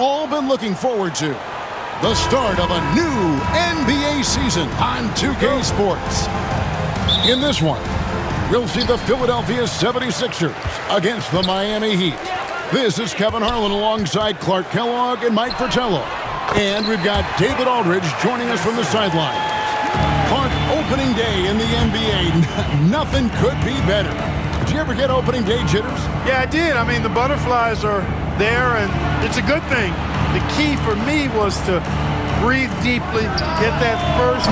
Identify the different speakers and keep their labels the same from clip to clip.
Speaker 1: all been looking forward to. The start of a new NBA season on 2K Sports. In this one, we'll see the Philadelphia 76ers against the Miami Heat. This is Kevin Harlan alongside Clark Kellogg and Mike Fratello. And we've got David Aldridge joining us from the sidelines. Clark, opening day in the NBA. Nothing could be better. Did you ever get opening day jitters?
Speaker 2: Yeah, I did. I mean, the butterflies are there, and it's a good thing. The key for me was to breathe deeply, get that first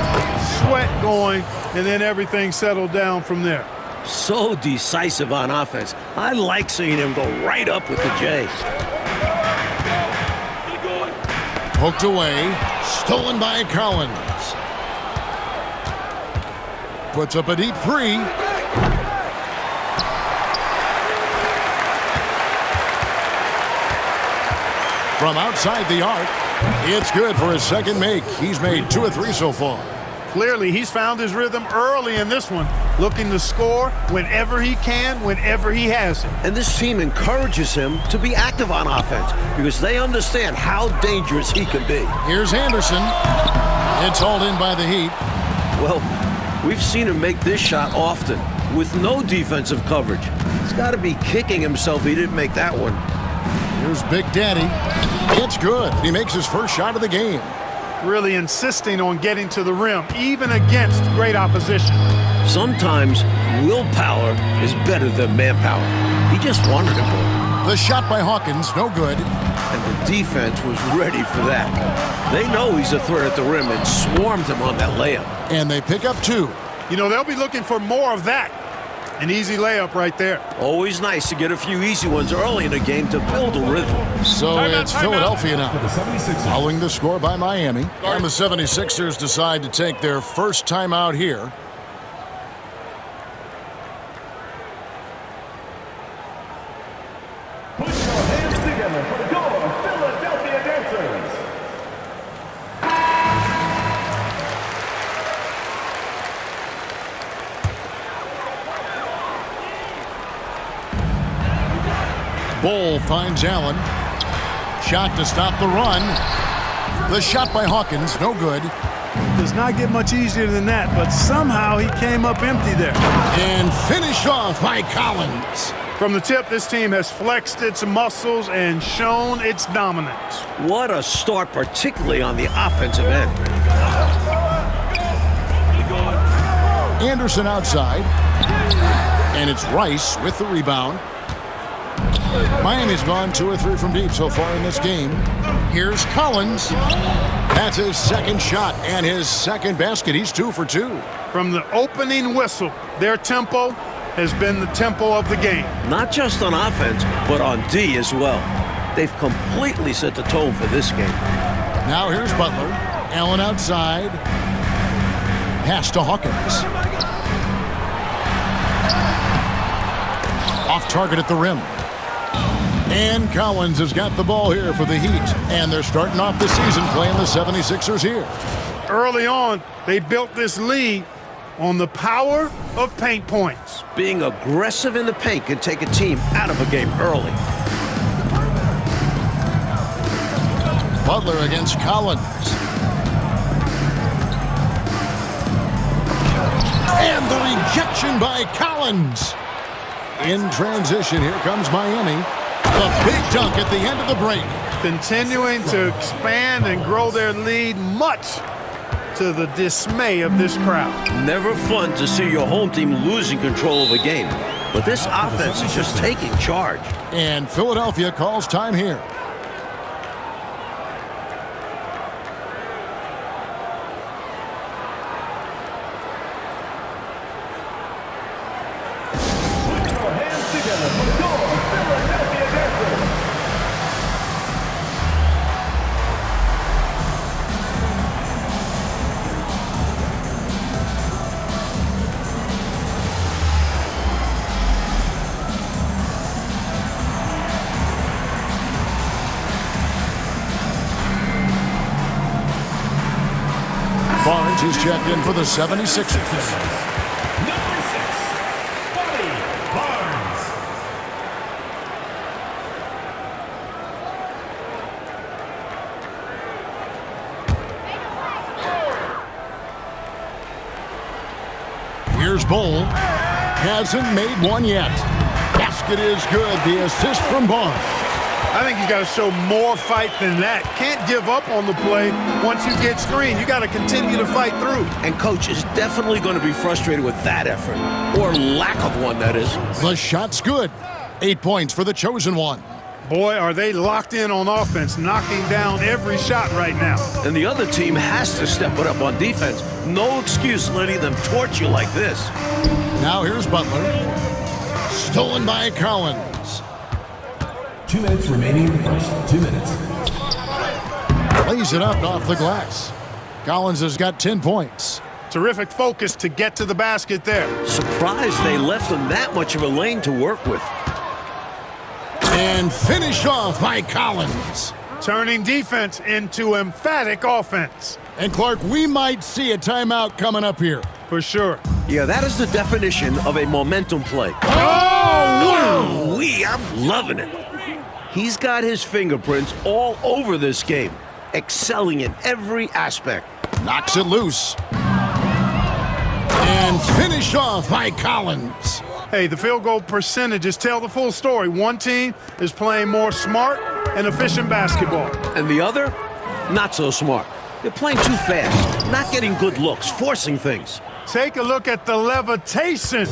Speaker 2: sweat going, and then everything settled down from there.
Speaker 3: So decisive on offense. I like seeing him go right up with the J.
Speaker 1: Poked away, stolen by Collins. Puts up a deep three. From outside the arc, it's good for his second make. He's made 2 of 3 so far.
Speaker 2: Clearly, he's found his rhythm early in this one, looking to score whenever he can, whenever he has it.
Speaker 3: And this team encourages him to be active on offense because they understand how dangerous he can be.
Speaker 1: Here's Anderson. It's hauled in by the Heat.
Speaker 3: Well, we've seen him make this shot often with no defensive coverage. He's got to be kicking himself he didn't make that one.
Speaker 1: Here's Big Daddy. It's good. He makes his first shot of the game.
Speaker 2: Really insisting on getting to the rim, even against great opposition.
Speaker 3: Sometimes willpower is better than manpower. He just wanted it more.
Speaker 1: The shot by Hawkins, no good.
Speaker 3: And the defense was ready for that. They know he's a threat at the rim and swarmed him on that layup.
Speaker 1: And they pick up 2.
Speaker 2: You know, they'll be looking for more of that. An easy layup right there.
Speaker 3: Always nice to get a few easy ones early in the game to build a rhythm.
Speaker 1: So it's Philadelphia now, following the score by Miami. And the 76ers decide to take their first time out here.
Speaker 4: Put your hands together for your Philadelphia Dancers.
Speaker 1: Bol finds Allen. Shot to stop the run. The shot by Hawkins, no good.
Speaker 2: Does not get much easier than that, but somehow he came up empty there.
Speaker 1: And finished off by Collins.
Speaker 2: From the tip, this team has flexed its muscles and shown its dominance.
Speaker 3: What a start, particularly on the offensive end.
Speaker 1: Anderson outside. And it's Rice with the rebound. Miami's gone 2 or 3 from deep so far in this game. Here's Collins. That's his second shot and his second basket. He's 2 for 2.
Speaker 2: From the opening whistle, their tempo has been the tempo of the game.
Speaker 3: Not just on offense, but on D as well. They've completely set the tone for this game.
Speaker 1: Now here's Butler. Allen outside. Pass to Hawkins. Off target at the rim. And Collins has got the ball here for the Heat. And they're starting off the season playing the 76ers here.
Speaker 2: Early on, they built this lead on the power of paint points.
Speaker 3: Being aggressive in the paint can take a team out of a game early.
Speaker 1: Butler against Collins. And the rejection by Collins. In transition, here comes Miami. The big dunk at the end of the break.
Speaker 2: Continuing to expand and grow their lead, much to the dismay of this crowd.
Speaker 3: Never fun to see your home team losing control of a game. But this offense is just taking charge.
Speaker 1: And Philadelphia calls time here.
Speaker 4: Put your hands together for your Philadelphia Dancers.
Speaker 1: Barnes is checked in for the 76ers.
Speaker 4: Number 6, Scotty Barnes.
Speaker 1: Here's Bull. Hasn't made one yet. Basket is good. The assist from Barnes.
Speaker 2: I think he's got to show more fight than that. Can't give up on the play once you get screened. You got to continue to fight through.
Speaker 3: And coach is definitely going to be frustrated with that effort, or lack of one, that is.
Speaker 1: The shot's good. 8 points for the chosen one.
Speaker 2: Boy, are they locked in on offense, knocking down every shot right now.
Speaker 3: And the other team has to step it up on defense. No excuse letting them torch you like this.
Speaker 1: Now here's Butler. Stolen by Collins.
Speaker 4: 2 minutes remaining in the first. 2 minutes.
Speaker 1: Plays it up and off the glass. Collins has got 10 points.
Speaker 2: Terrific focus to get to the basket there.
Speaker 3: Surprised they left them that much of a lane to work with.
Speaker 1: And finished off by Collins.
Speaker 2: Turning defense into emphatic offense.
Speaker 1: And Clark, we might see a timeout coming up here.
Speaker 2: For sure.
Speaker 3: Yeah, that is the definition of a momentum play.
Speaker 1: Oh,
Speaker 3: I'm loving it. He's got his fingerprints all over this game, excelling in every aspect.
Speaker 1: knocks it loose. And finished off by Collins.
Speaker 2: Hey, the field goal percentages tell the full story. One team is playing more smart and efficient basketball.
Speaker 3: And the other, not so smart. They're playing too fast, not getting good looks, forcing things.
Speaker 2: Take a look at the levitation.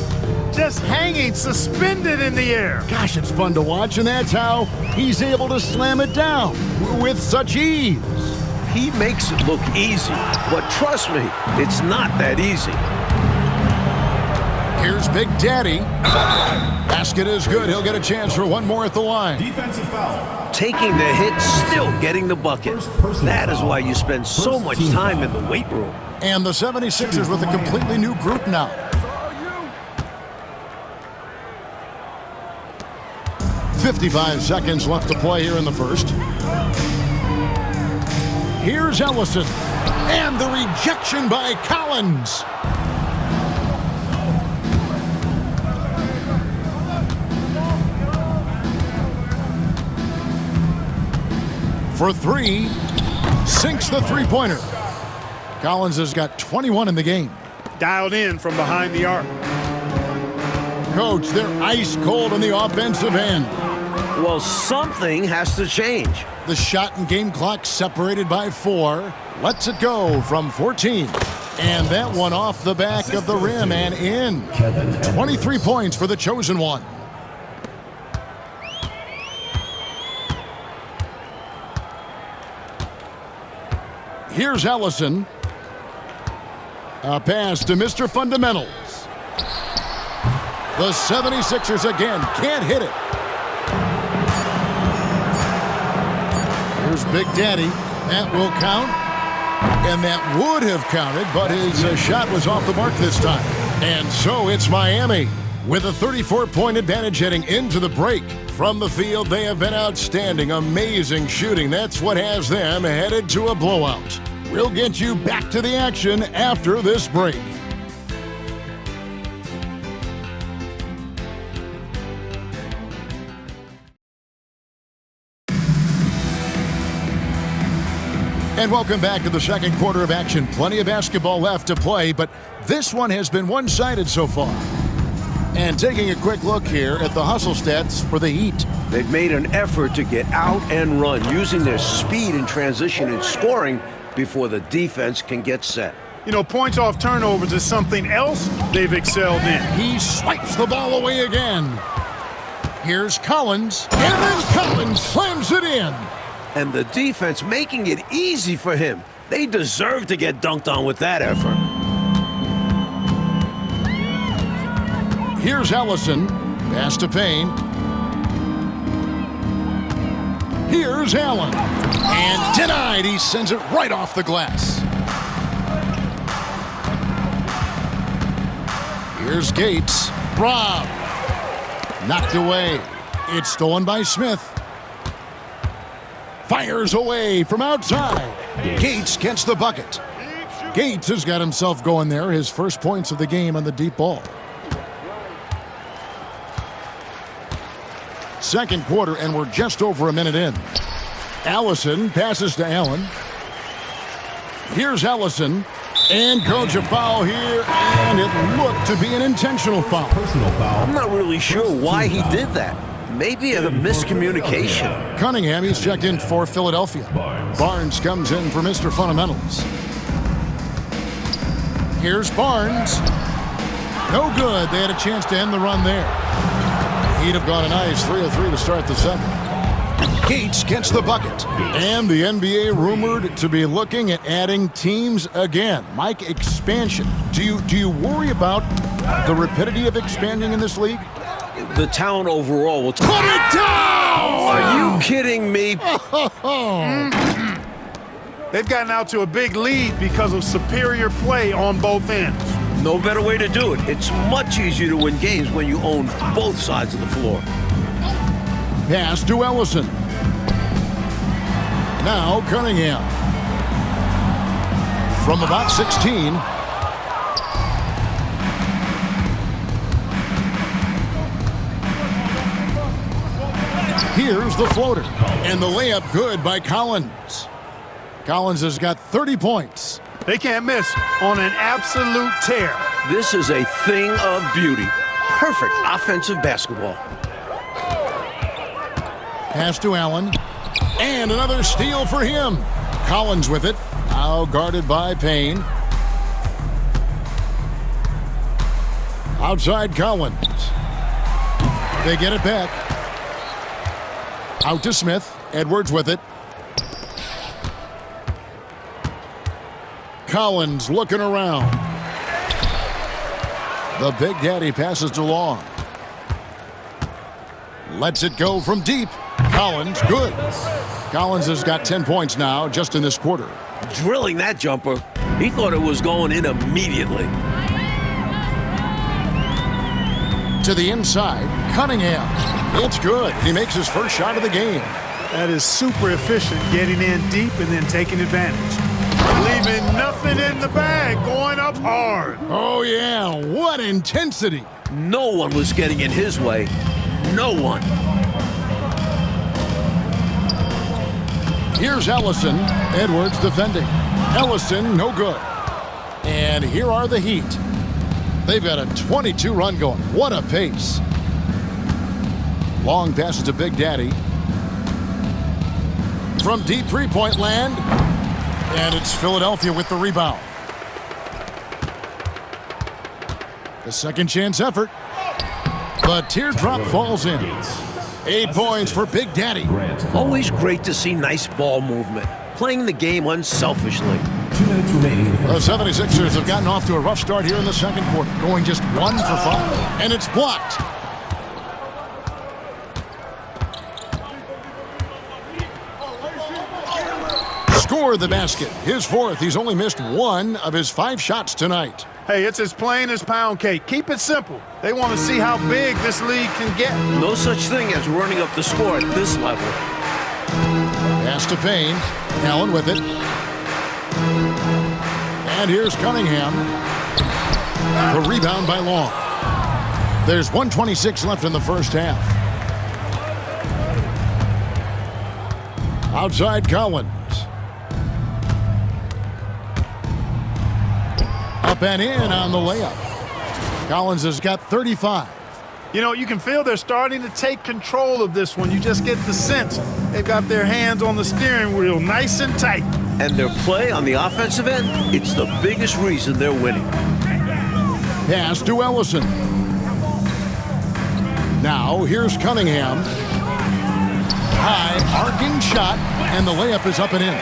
Speaker 2: Just hanging, suspended in the air.
Speaker 1: Gosh, it's fun to watch, and that's how he's able to slam it down with such ease.
Speaker 3: He makes it look easy, but trust me, it's not that easy.
Speaker 1: Here's Big Daddy. Basket is good. He'll get a chance for one more at the line.
Speaker 4: Defensive foul.
Speaker 3: Taking the hit, still getting the bucket. That is why you spend so much time in the weight room.
Speaker 1: And the 76ers with a completely new group now. .55 seconds left to play here in the first. Here's Ellison. And the rejection by Collins. For three, sinks the three-pointer. Collins has got 21 in the game.
Speaker 2: Dialed in from behind the arc.
Speaker 1: Coach, they're ice cold on the offensive end.
Speaker 3: Well, something has to change.
Speaker 1: The shot and game clock separated by 4. Lets it go from 14. And that one off the back of the rim and in. 23 points for the chosen one. Here's Ellison. A pass to Mr. Fundamentals. The 76ers again can't hit it. Here's Big Daddy. That will count. And that would have counted, but his shot was off the mark this time. And so it's Miami with a 34-point advantage heading into the break. From the field, they have been outstanding. Amazing shooting. That's what has them headed to a blowout. We'll get you back to the action after this break. And welcome back to the second quarter of action. Plenty of basketball left to play, but this one has been one-sided so far. And taking a quick look here at the hustle stats for the Heat.
Speaker 3: They've made an effort to get out and run, using their speed in transition and scoring before the defense can get set.
Speaker 2: You know, points off turnovers is something else they've excelled in.
Speaker 1: He swipes the ball away again. Here's Collins, and then Collins slams it in.
Speaker 3: And the defense making it easy for him. They deserve to get dunked on with that effort.
Speaker 1: Here's Ellison. Pass to Payne. Here's Allen. And denied. He sends it right off the glass. Here's Gates. Rob. Knocked away. It's stolen by Smith. Fires away from outside. Gates gets the bucket. Gates has got himself going there. His first points of the game on the deep ball. Second quarter, and we're just over a minute in. Allison passes to Allen. Here's Ellison. And coach a foul here, and it looked to be an intentional foul.
Speaker 4: Personal foul.
Speaker 3: I'm not really sure why he did that. Maybe a miscommunication.
Speaker 1: Cunningham, he's checked in for Philadelphia. Barnes comes in for Mr. Fundamentals. Here's Barnes. No good. They had a chance to end the run there. He'd have gone a nice 3 of 3 to start the second. Gates gets the bucket. And the NBA rumored to be looking at adding teams again. Mike, expansion. Do you worry about the rapidity of expanding in this league?
Speaker 3: The town overall will...
Speaker 1: Put it down!
Speaker 3: Are you kidding me?
Speaker 2: They've gotten out to a big lead because of superior play on both ends.
Speaker 3: No better way to do it. It's much easier to win games when you own both sides of the floor.
Speaker 1: Pass to Ellison. Now Cunningham. From about 16. Here's the floater. And the layup good by Collins. Collins has got 30 points.
Speaker 2: They can't miss on an absolute tear.
Speaker 3: This is a thing of beauty. Perfect offensive basketball.
Speaker 1: Pass to Allen. And another steal for him. Collins with it. Now guarded by Payne. Outside Collins. They get it back. Out to Smith. Edwards with it. Collins looking around. The Big Daddy passes to Long. Lets it go from deep. Collins, good. Collins has got 10 points now just in this quarter.
Speaker 3: Drilling that jumper. He thought it was going in immediately.
Speaker 1: To the inside, Cunningham. It's good. He makes his first shot of the game.
Speaker 2: That is super efficient, getting in deep and then taking advantage. Leaving nothing in the bag, going up hard.
Speaker 1: Oh, yeah. What intensity.
Speaker 3: No one was getting in his way. No one.
Speaker 1: Here's Ellison. Edwards defending. Ellison, no good. And here are the Heat. They've got a 22-run going. What a pace. Long passes to Big Daddy. From deep three-point land. And it's Philadelphia with the rebound. The second chance effort. The teardrop falls in. 8 points for Big Daddy.
Speaker 3: Always great to see nice ball movement. Playing the game unselfishly.
Speaker 4: 2 minutes remaining.
Speaker 1: The 76ers have gotten off to a rough start here in the second quarter, going just 1 for 5. And it's blocked. Score the basket. His fourth. He's only missed 1 of his 5 shots tonight.
Speaker 2: Hey, it's as plain as pound cake. Keep it simple. They want to see how big this league can get.
Speaker 3: No such thing as running up the score at this level.
Speaker 1: Pass to Payne. Allen with it. And here's Cunningham. The rebound by Long. There's 1:26 left in the first half. Outside Collins. Up and in on the layup. Collins has got 35.
Speaker 2: You know, you can feel they're starting to take control of this one. You just get the sense they've got their hands on the steering wheel nice and tight.
Speaker 3: And their play on the offensive end, it's the biggest reason they're winning.
Speaker 1: Pass to Ellison. Now here's Cunningham. High arcing shot, and the layup is up and in.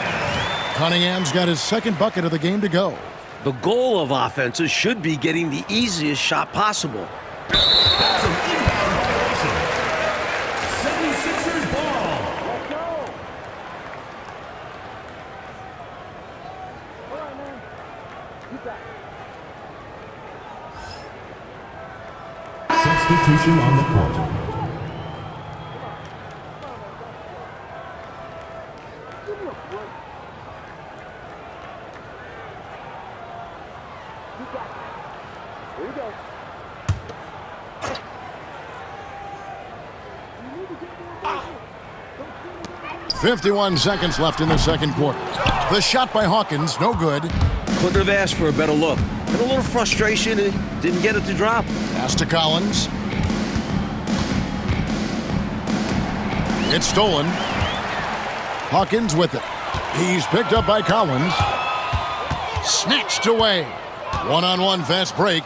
Speaker 1: Cunningham's got his second bucket of the game to go.
Speaker 3: The goal of offenses should be getting the easiest shot possible.
Speaker 4: That's an inbound violation. 76ers ball.
Speaker 5: Let's go.
Speaker 4: 'Substitution on the court.
Speaker 5: Here we go.
Speaker 1: 51 seconds left in the second quarter. The shot by Hawkins, no good.
Speaker 3: Couldn't have asked for a better look. And a little frustration, he didn't get it to drop.
Speaker 1: Pass to Collins. It's stolen. Hawkins with it. He's picked up by Collins. Snatched away. One-on-one fast break.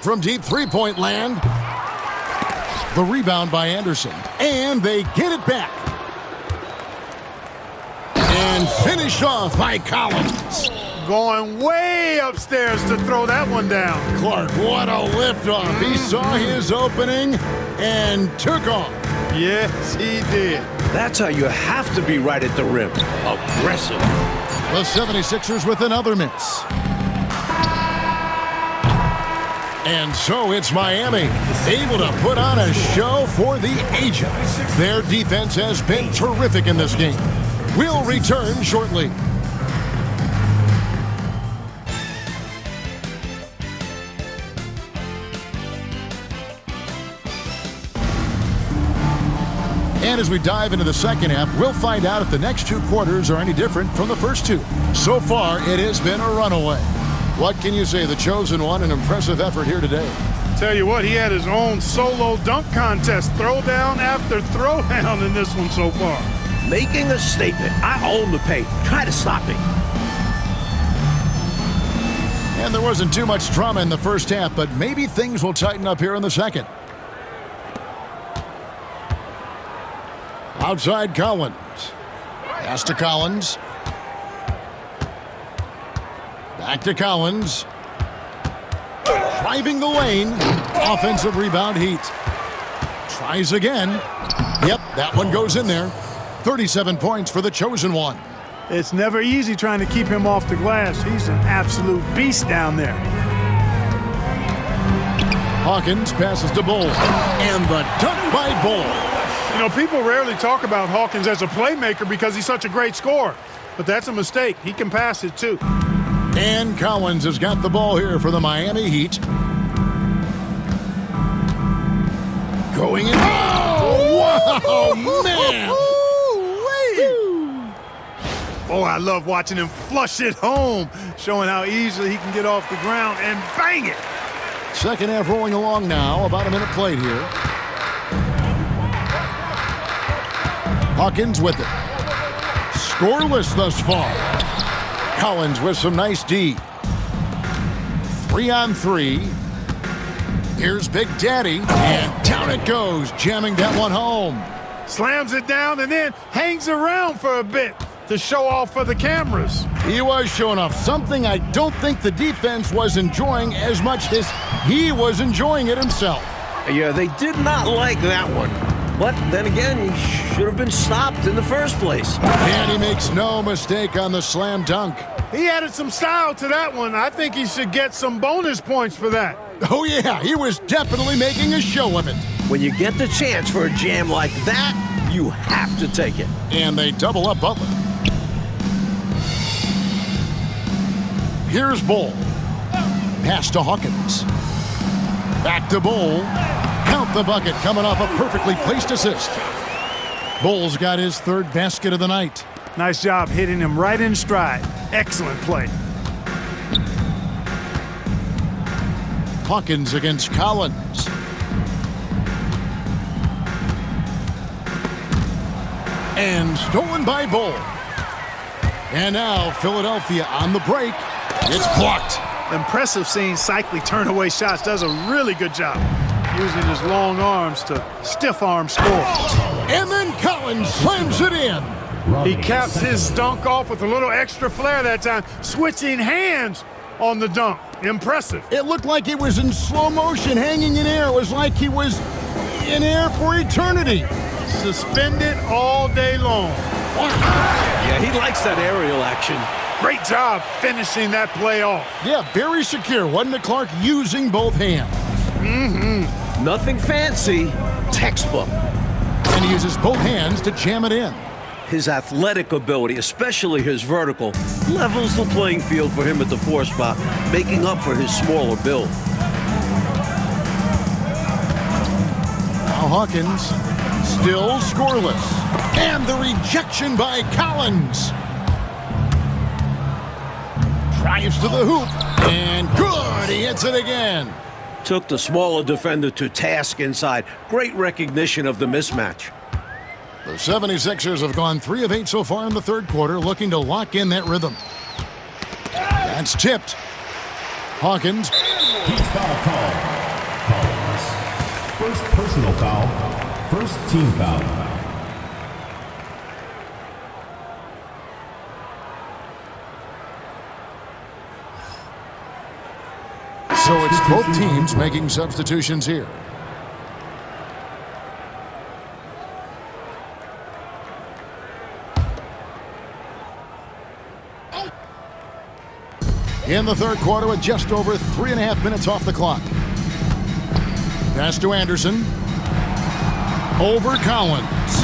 Speaker 1: From deep three-point land. The rebound by Anderson. And they get it back. And finished off by Collins.
Speaker 2: Going way upstairs to throw that one down.
Speaker 1: Clark, what a liftoff. He saw his opening and took off.
Speaker 2: Yes, he did.
Speaker 3: That's how you have to be right at the rim. Aggressive.
Speaker 1: The 76ers with another miss. And so it's Miami, able to put on a show for the ages. Their defense has been terrific in this game. We'll return shortly. And as we dive into the second half, we'll find out if the next two quarters are any different from the first two. So far, it has been a runaway. What can you say? The chosen one, an impressive effort here today.
Speaker 2: Tell you what, he had his own solo dunk contest, throwdown after throwdown in this one so far.
Speaker 3: Making a statement. I own the paint. Try to stop me.
Speaker 1: And there wasn't too much drama in the first half, but maybe things will tighten up here in the second. Outside Collins. Pass to Collins. Back to Collins. Driving the lane. Offensive rebound Heat. Tries again. Yep, that one goes in there. 37 points for the chosen one.
Speaker 2: It's never easy trying to keep him off the glass. He's an absolute beast down there.
Speaker 1: Hawkins passes to Bull. And the dunk by Bull.
Speaker 2: You know, people rarely talk about Hawkins as a playmaker because he's such a great scorer. But that's a mistake. He can pass it, too.
Speaker 1: And Collins has got the ball here for the Miami Heat. Going in. Oh, wow, man.
Speaker 2: Oh, I love watching him flush it home, showing how easily he can get off the ground and bang it.
Speaker 1: Second half rolling along now. About a minute played here. Hawkins with it. Scoreless thus far. Collins with some nice D. 3-on-3. Here's Big Daddy. And down it goes, jamming that one home.
Speaker 2: Slams it down and then hangs around for a bit to show off for the cameras.
Speaker 1: He was showing off something I don't think the defense was enjoying as much as he was enjoying it himself.
Speaker 3: Yeah, they did not like that one. But then again, he should have been stopped in the first place.
Speaker 1: And he makes no mistake on the slam dunk.
Speaker 2: He added some style to that one. I think he should get some bonus points for that.
Speaker 1: Oh, yeah, he was definitely making a show of it.
Speaker 3: When you get the chance for a jam like that, you have to take it.
Speaker 1: And they double up Butler. Here's Bull. Pass to Hawkins. Back to Bull. Count the bucket coming off a perfectly placed assist. Bull's got his third basket of the night.
Speaker 2: Nice job hitting him right in stride. Excellent play.
Speaker 1: Hawkins against Collins. And stolen by Bull. And now Philadelphia on the break. It's blocked.
Speaker 2: Impressive seeing Cycli turn away shots. Does a really good job using his long arms to stiff arm score.
Speaker 1: And then Collins slams it in.
Speaker 2: He caps his dunk off with a little extra flair that time, switching hands on the dunk. Impressive.
Speaker 1: It looked like he was in slow motion, hanging in air. It was like he was in air for eternity.
Speaker 2: Suspended all day long.
Speaker 3: Yeah, he likes that aerial action.
Speaker 2: Great job finishing that play off.
Speaker 1: Yeah, very secure. Wasn't it, Clark? Using both hands.
Speaker 3: Nothing fancy, textbook.
Speaker 1: And he uses both hands to jam it in.
Speaker 3: His athletic ability, especially his vertical, levels the playing field for him at the 4 spot, making up for his smaller build.
Speaker 1: Now Hawkins still scoreless. And the rejection by Collins. Drives to the hoop. And good. He hits it again.
Speaker 3: Took the smaller defender to task inside. Great recognition of the mismatch.
Speaker 1: The 76ers have gone 3 of 8 so far in the third quarter, looking to lock in that rhythm. That's tipped. Hawkins.
Speaker 4: He's foul call. Collins. First personal foul. First team foul.
Speaker 1: So it's both teams making substitutions here. In the third quarter with just over 3.5 minutes off the clock. Pass to Anderson. Over Collins.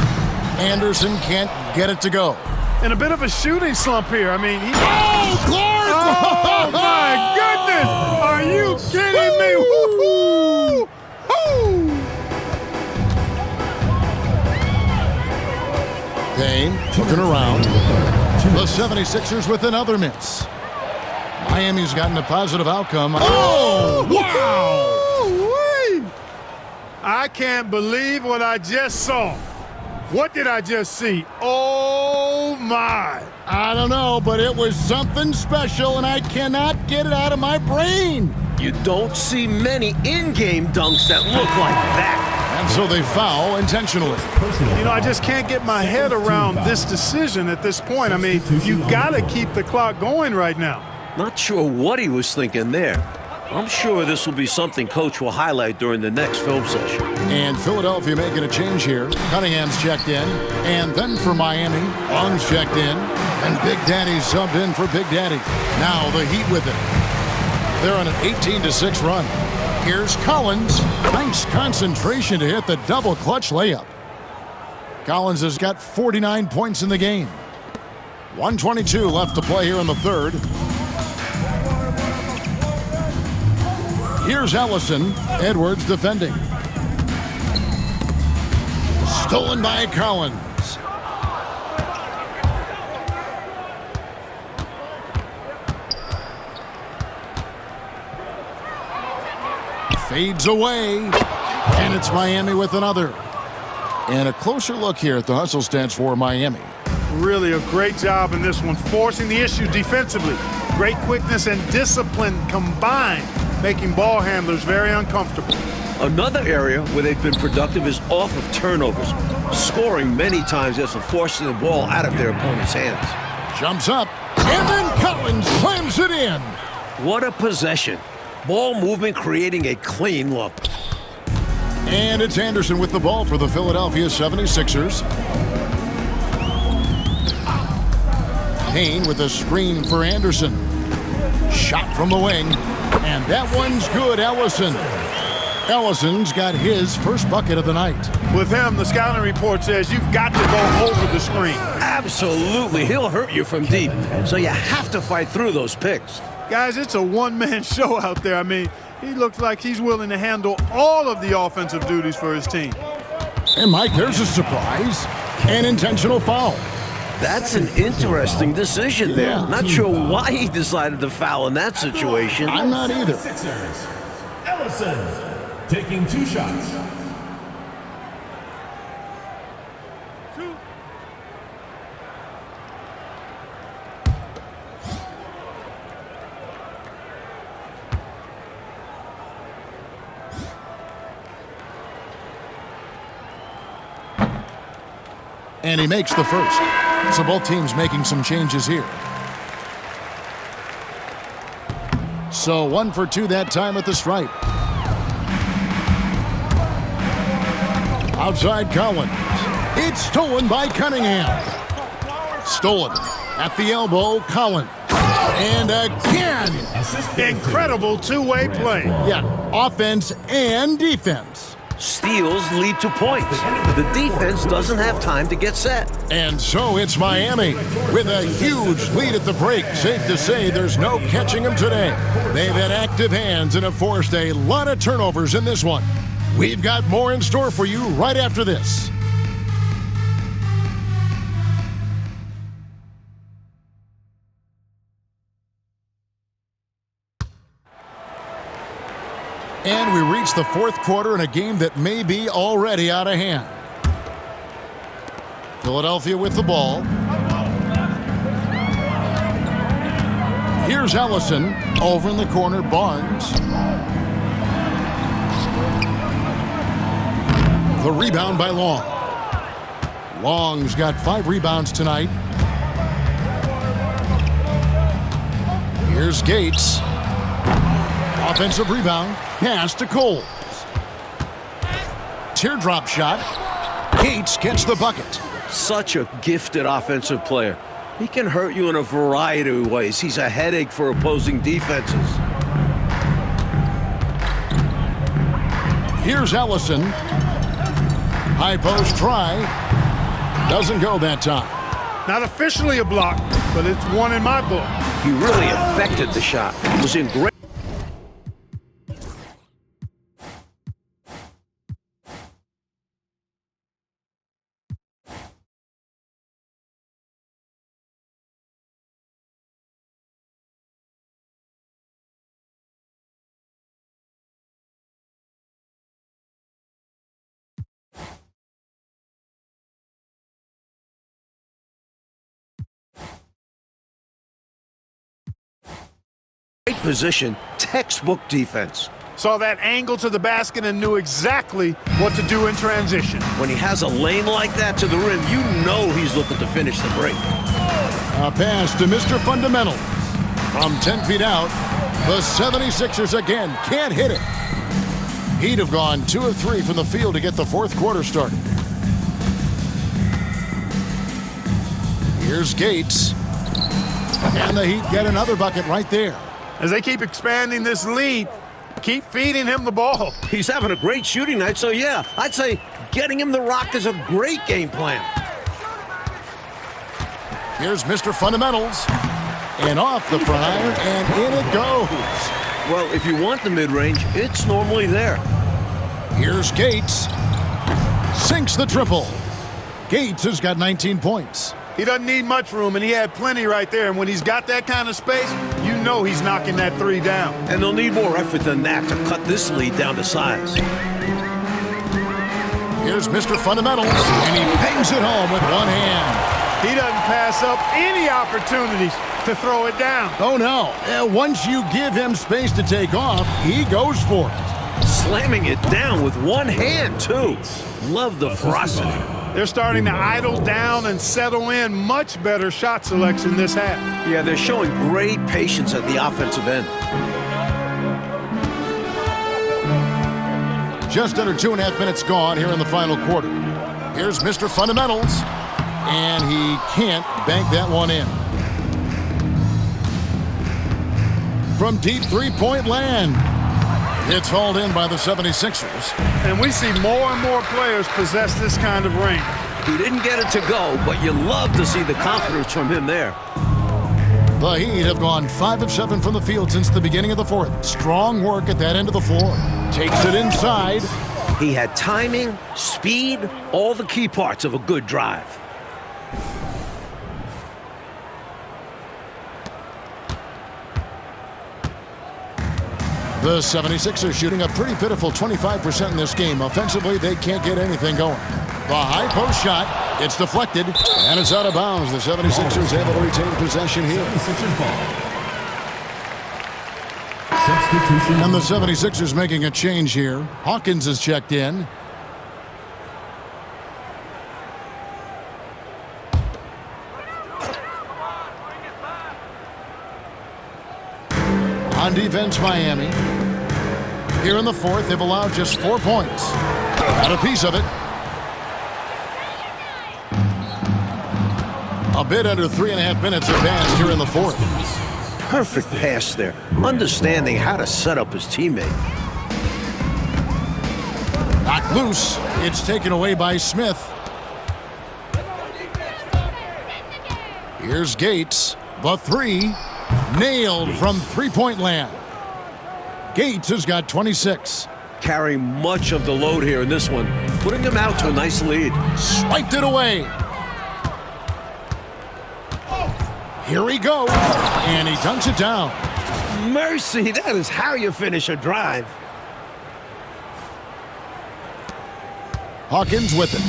Speaker 1: Anderson can't get it to go.
Speaker 2: And a bit of a shooting slump here. I mean, he...
Speaker 1: Oh, Clark!
Speaker 2: Oh, my goodness! Are you kidding me? Woo-hoo! Woo!
Speaker 1: Payne looking around. The 76ers with another miss. Miami's gotten a positive outcome. Oh, wow!
Speaker 2: Woo-wee! I can't believe what I just saw. What did I just see? Oh, my.
Speaker 1: I don't know, but it was something special, and I cannot get it out of my brain.
Speaker 3: You don't see many in-game dunks that look like that.
Speaker 1: And so they foul intentionally.
Speaker 2: You know, I just can't get my head around this decision at this point. I mean, you got to keep the clock going right now.
Speaker 3: Not sure what he was thinking there. I'm sure this will be something Coach will highlight during the next film session.
Speaker 1: And Philadelphia making a change here. Cunningham's checked in. And then for Miami, Long's checked in. And Big Daddy subbed in for Big Daddy. Now the Heat with it. They're on an 18-6 run. Here's Collins. Nice concentration to hit the double clutch layup. Collins has got 49 points in the game. 122 left to play here in the third. Here's Ellison. Edwards defending. Stolen by Collins. Fades away. And it's Miami with another. And a closer look here at the hustle stats for Miami.
Speaker 2: Really a great job in this one, forcing the issue defensively. Great quickness and discipline combined, making ball handlers very uncomfortable.
Speaker 3: Another area where they've been productive is off of turnovers, scoring many times after forcing the ball out of their opponent's hands.
Speaker 1: Jumps up, and then Collins slams it in.
Speaker 3: What a possession. Ball movement creating a clean look.
Speaker 1: And it's Anderson with the ball for the Philadelphia 76ers. Payne with a screen for Anderson. Shot from the wing. And that one's good, Ellison. Ellison's got his first bucket of the night.
Speaker 2: With him, the scouting report says you've got to go over the screen.
Speaker 3: Absolutely. He'll hurt you from deep. So you have to fight through those picks.
Speaker 2: Guys, it's a one-man show out there. I mean, he looks like he's willing to handle all of the offensive duties for his team.
Speaker 1: And Mike, there's a surprise. An intentional foul.
Speaker 3: That's an interesting decision there. Not sure why he decided to foul in that situation.
Speaker 1: I'm not either.
Speaker 4: Sixers. Ellison taking 2 shots.
Speaker 1: And he makes the first. So both teams making some changes here. So 1 for 2 that time at the stripe. Outside Collins. It's stolen by Cunningham. Stolen at the elbow, Collins. And again.
Speaker 2: Incredible two-way play.
Speaker 1: Yeah, offense and defense.
Speaker 3: Steals lead to points. The defense doesn't have time to get set.
Speaker 1: And so it's Miami with a huge lead at the break. Safe to say there's no catching them today. They've had active hands and have forced a lot of turnovers in this one. We've got more in store for you right after this. And we reach the fourth quarter in a game that may be already out of hand. Philadelphia with the ball. Here's Ellison. Over in the corner, Barnes. The rebound by Long. Long's got 5 rebounds tonight. Here's Gates. Offensive rebound. Pass to Coles. Teardrop shot. Gates gets the bucket.
Speaker 3: Such a gifted offensive player. He can hurt you in a variety of ways. He's a headache for opposing defenses.
Speaker 1: Here's Ellison. High post try. Doesn't go that time.
Speaker 2: Not officially a block, but it's one in my book.
Speaker 3: He really affected the shot. He was in great. Position, textbook defense.
Speaker 2: Saw that angle to the basket and knew exactly what to do in transition.
Speaker 3: When he has a lane like that to the rim, you know he's looking to finish the break.
Speaker 1: A pass to Mr. Fundamentals. From 10 feet out, the 76ers again can't hit it. He'd have gone 2 of 3 from the field to get the fourth quarter started. Here's Gates. And the Heat get another bucket right there.
Speaker 2: As they keep expanding this lead, keep feeding him the ball.
Speaker 3: He's having a great shooting night, so yeah, I'd say getting him the rock is a great game plan.
Speaker 1: Here's Mr. Fundamentals. And off the prior, and in it goes.
Speaker 3: Well, if you want the mid-range, it's normally there.
Speaker 1: Here's Gates. Sinks the triple. Gates has got 19 points.
Speaker 2: He doesn't need much room, and he had plenty right there. And when he's got that kind of space, you know he's knocking that 3 down.
Speaker 3: And they'll need more effort than that to cut this lead down to size.
Speaker 1: Here's Mr. Fundamentals, and he bangs it home with one hand.
Speaker 2: He doesn't pass up any opportunities to throw it down.
Speaker 1: Oh, no. Once you give him space to take off, he goes for it.
Speaker 3: Slamming it down with one hand, too. Love the ferocity.
Speaker 2: They're starting to idle down and settle in. Much better shot selection this half.
Speaker 3: Yeah, they're showing great patience at the offensive end.
Speaker 1: Just under 2.5 minutes gone here in the final quarter. Here's Mr. Fundamentals, and he can't bank that one in. From deep three-point land. It's hauled in by the 76ers.
Speaker 2: And we see more and more players possess this kind of range.
Speaker 3: He didn't get it to go, but you love to see the confidence from him there.
Speaker 1: The Heat have gone 5 of 7 from the field since the beginning of the fourth. Strong work at that end of the floor. Takes it inside.
Speaker 3: He had timing, speed, all the key parts of a good drive.
Speaker 1: The 76ers shooting a pretty pitiful 25% in this game. Offensively, they can't get anything going. The high post shot, it's deflected, and it's out of bounds. The 76ers able to retain possession here. And the 76ers making a change here. Hawkins is checked in. On defense, Miami. Here in the fourth, they've allowed just 4 points. Got a piece of it. A bit under 3.5 minutes have passed here in the fourth.
Speaker 3: Perfect pass there, understanding how to set up his teammate.
Speaker 1: Knocked loose. It's taken away by Smith. Here's Gates. The three. Nailed from three-point land. Gates has got 26.
Speaker 3: Carrying much of the load here in this one, putting them out to a nice lead.
Speaker 1: Swiped it away. Here he goes, and he dunks it down.
Speaker 3: Mercy, that is how you finish a drive.
Speaker 1: Hawkins with it.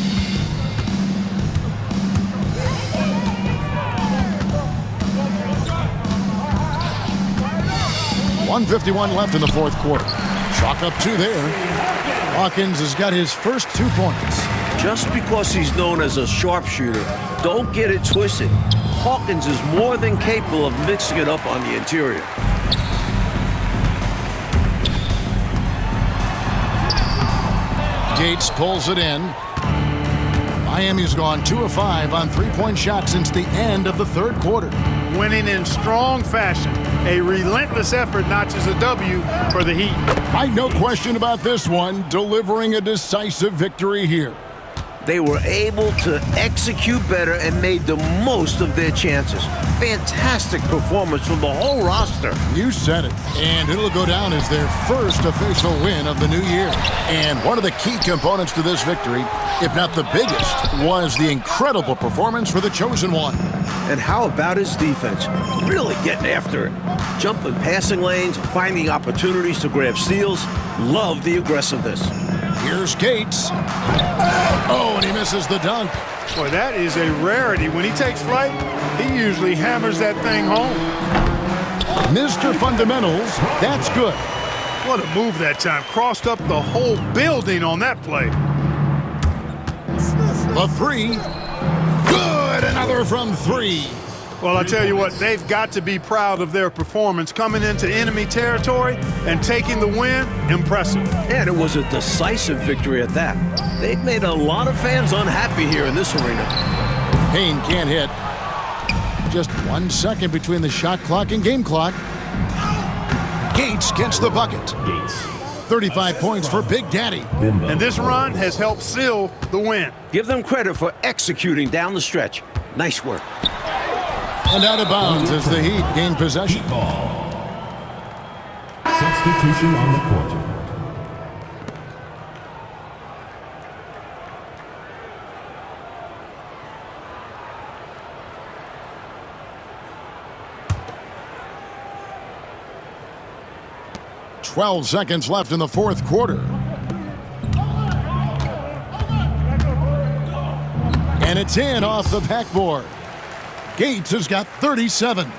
Speaker 1: .151 left in the fourth quarter. Chalk up 2 there. Hawkins has got his first 2 points.
Speaker 3: Just because he's known as a sharpshooter, don't get it twisted. Hawkins is more than capable of mixing it up on the interior.
Speaker 1: Gates pulls it in. Miami's gone 2 of 5 on 3-point shots since the end of the third quarter.
Speaker 2: Winning in strong fashion. A relentless effort notches a W for the Heat.
Speaker 1: No question about this one, delivering a decisive victory here.
Speaker 3: They were able to execute better and made the most of their chances. Fantastic performance from the whole roster.
Speaker 1: You said it. And it'll go down as their first official win of the new year. And one of the key components to this victory, if not the biggest, was the incredible performance for the Chosen One.
Speaker 3: And how about his defense? Really getting after it. Jumping passing lanes, finding opportunities to grab steals. Love the aggressiveness.
Speaker 1: Here's Gates. Oh, and he misses the dunk.
Speaker 2: Boy, that is a rarity. When he takes flight, he usually hammers that thing home.
Speaker 1: Mr. Fundamentals, that's good.
Speaker 2: What a move that time. Crossed up the whole building on that play.
Speaker 1: The 3. Good, another from 3.
Speaker 2: Well, I tell you what, they've got to be proud of their performance coming into enemy territory and taking the win. Impressive.
Speaker 3: And it was a decisive victory at that. They've made a lot of fans unhappy here in this arena.
Speaker 1: Payne can't hit. Just 1 second between the shot clock and game clock. Gates gets the bucket. 35 points for Big Daddy.
Speaker 2: And this run has helped seal the win.
Speaker 3: Give them credit for executing down the stretch. Nice work.
Speaker 1: And out of bounds as the Heat gain possession.
Speaker 4: Substitution on the court.
Speaker 1: .12 seconds left in the fourth quarter. And it's in off the backboard. Gates has got 37.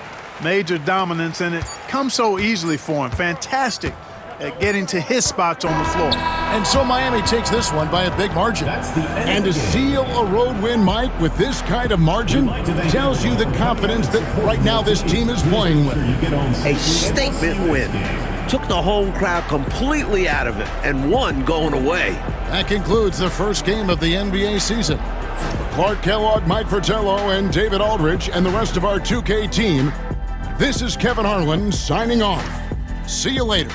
Speaker 2: Major dominance, and it comes so easily for him. Fantastic at getting to his spots on the floor.
Speaker 1: And so Miami takes this one by a big margin. And to seal a road win, Mike, with this kind of margin, tells you the confidence that right now this team is playing with.
Speaker 3: A statement win. Took the home crowd completely out of it and won going away.
Speaker 1: That concludes the first game of the NBA season. Clark Kellogg, Mike Fratello, and David Aldridge, and the rest of our 2K team, this is Kevin Harlan signing off. See you later.